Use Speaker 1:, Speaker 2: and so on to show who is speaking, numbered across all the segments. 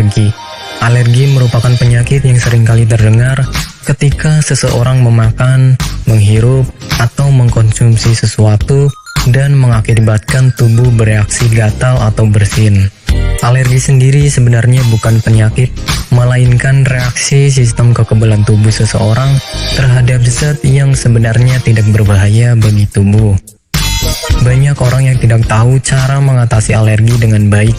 Speaker 1: alergi. Alergi merupakan penyakit yang seringkali terdengar ketika seseorang memakan, menghirup, atau mengkonsumsi sesuatu dan mengakibatkan tubuh bereaksi gatal atau bersin. Alergi sendiri sebenarnya bukan penyakit, melainkan reaksi sistem kekebalan tubuh seseorang terhadap zat yang sebenarnya tidak berbahaya bagi tubuh. Banyak orang yang tidak tahu cara mengatasi alergi dengan baik.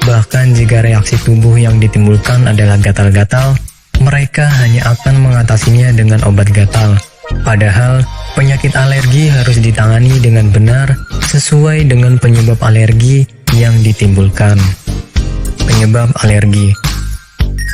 Speaker 1: Bahkan jika reaksi tubuh yang ditimbulkan adalah gatal-gatal, mereka hanya akan mengatasinya dengan obat gatal. Padahal, penyakit alergi harus ditangani dengan benar sesuai dengan penyebab alergi yang ditimbulkan. Penyebab alergi.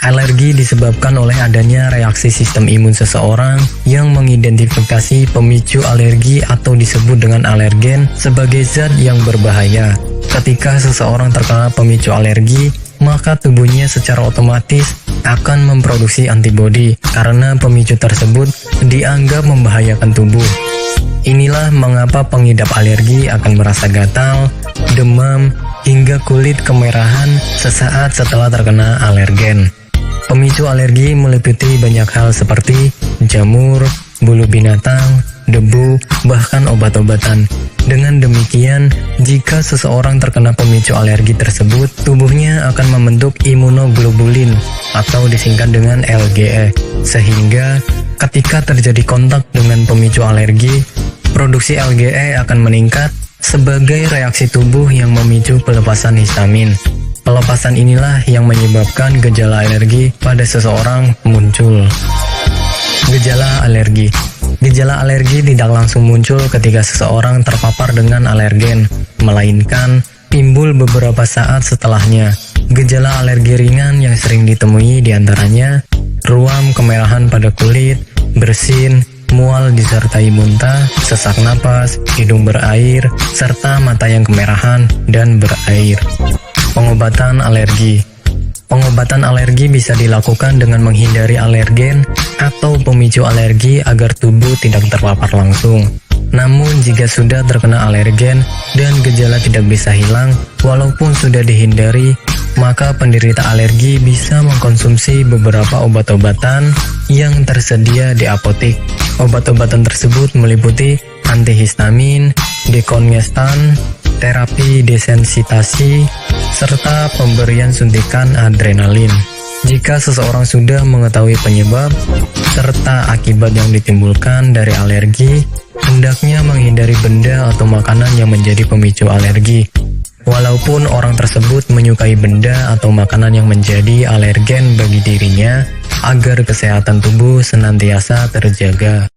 Speaker 1: Alergi disebabkan oleh adanya reaksi sistem imun seseorang yang mengidentifikasi pemicu alergi atau disebut dengan alergen sebagai zat yang berbahaya. Ketika seseorang terkena pemicu alergi, maka tubuhnya secara otomatis akan memproduksi antibodi karena pemicu tersebut dianggap membahayakan tubuh. Inilah mengapa pengidap alergi akan merasa gatal, demam, hingga kulit kemerahan sesaat setelah terkena alergen. Pemicu alergi meliputi banyak hal seperti jamur, bulu binatang, debu, bahkan obat-obatan. Dengan demikian, jika seseorang terkena pemicu alergi tersebut, tubuhnya akan membentuk imunoglobulin atau disingkat dengan LGE, sehingga ketika terjadi kontak dengan pemicu alergi, produksi LGE akan meningkat sebagai reaksi tubuh yang memicu pelepasan histamin. Pelepasan inilah yang menyebabkan gejala alergi pada seseorang muncul. Gejala alergi. Gejala alergi tidak langsung muncul ketika seseorang terpapar dengan alergen, melainkan timbul beberapa saat setelahnya. Gejala alergi ringan yang sering ditemui diantaranya ruam kemerahan pada kulit, bersin, mual disertai muntah, sesak napas, hidung berair, serta mata yang kemerahan dan berair. Pengobatan alergi. Pengobatan alergi bisa dilakukan dengan menghindari alergen atau pemicu alergi agar tubuh tidak terpapar langsung. Namun jika sudah terkena alergen dan gejala tidak bisa hilang walaupun sudah dihindari, maka penderita alergi bisa mengkonsumsi beberapa obat-obatan yang tersedia di apotek. Obat-obatan tersebut meliputi antihistamin, dekongestan, terapi desensitasi, serta pemberian suntikan adrenalin. Jika seseorang sudah mengetahui penyebab serta akibat yang ditimbulkan dari alergi, hendaknya menghindari benda atau makanan yang menjadi pemicu alergi. Walaupun orang tersebut menyukai benda atau makanan yang menjadi alergen bagi dirinya, agar kesehatan tubuh senantiasa terjaga.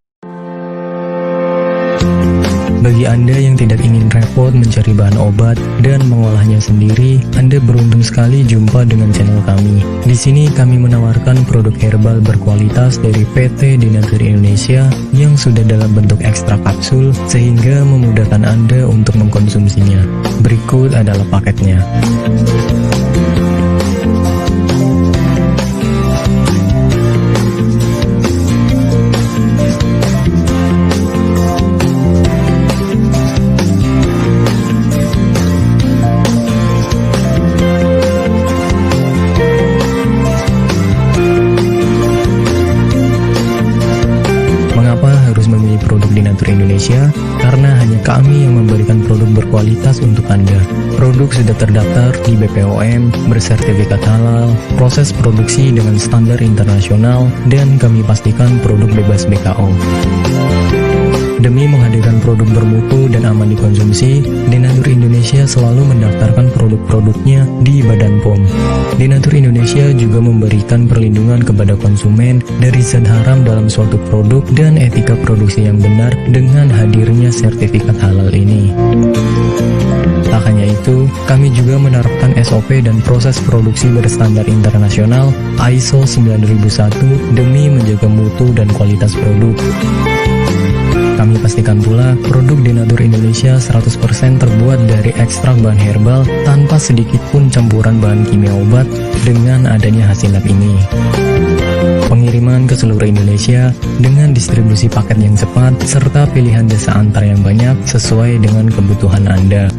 Speaker 1: Bagi Anda yang tidak ingin repot mencari bahan obat dan mengolahnya sendiri, Anda beruntung sekali jumpa dengan channel kami. Di sini kami menawarkan produk herbal berkualitas dari PT Denatur Indonesia yang sudah dalam bentuk ekstrak kapsul sehingga memudahkan Anda untuk mengkonsumsinya. Berikut adalah paketnya. Denatur Indonesia, karena hanya kami yang memberikan produk berkualitas untuk Anda. Produk sudah terdaftar di BPOM, bersertifikat halal, proses produksi dengan standar internasional, dan kami pastikan produk bebas BKO. Demi menghadirkan produk bermutu dan aman dikonsumsi, Denatur Indonesia selalu mendaftarkan produk-produknya di Badan POM. Denatur Indonesia juga memberikan perlindungan kepada konsumen dari zat haram dalam suatu produk dan etika produksi yang benar dengan hadirnya sertifikat halal ini. Tak hanya itu, kami juga menerapkan SOP dan proses produksi berstandar internasional ISO 9001 demi menjaga mutu dan kualitas produk. Kami pastikan pula produk Denatur Indonesia 100% terbuat dari ekstrak bahan herbal tanpa sedikit pun campuran bahan kimia obat dengan adanya hasil lab ini. Pengiriman ke seluruh Indonesia dengan distribusi paket yang cepat serta pilihan jasa antar yang banyak sesuai dengan kebutuhan Anda.